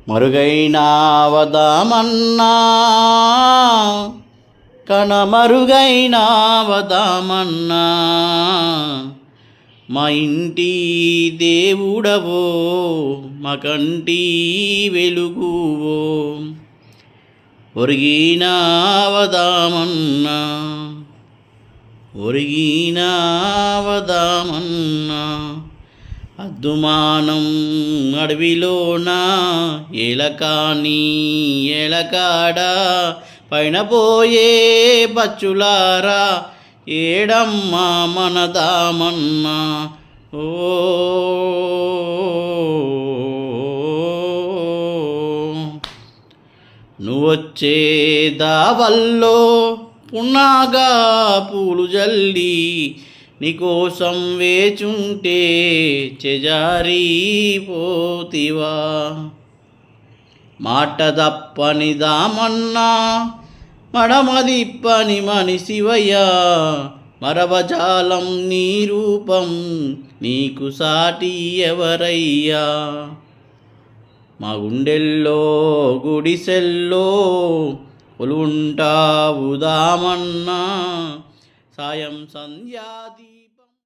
మరుగైనావదామన్నా కణమరుగైనావదామన్నా మా ఇంటి దేవుడవో మా కంటి వెలుగువో ఒరిగినావదామన్నా ఒరిగినావదామన్నా అద్దుమానం అడవిలోన ఏలకాని ఏలకాడ పైన పోయే బచ్చులారా ఏడమ్మా మనదామన్నా ఓ నువ్వొచ్చే దావల్లో పున్నాగా పూలు జల్లి నీకోసం వేచుంటే చెజారిపోతివా మాట తప్పని దామన్నా మడమదిప్పని మనిషివయ్యా మరవజాలం నీ రూపం నీకు సాటి ఎవరయ్యా మా గుండెల్లో గుడిసెల్లో కొలువుంటావు దామన్నా సాయం సంధ్యాది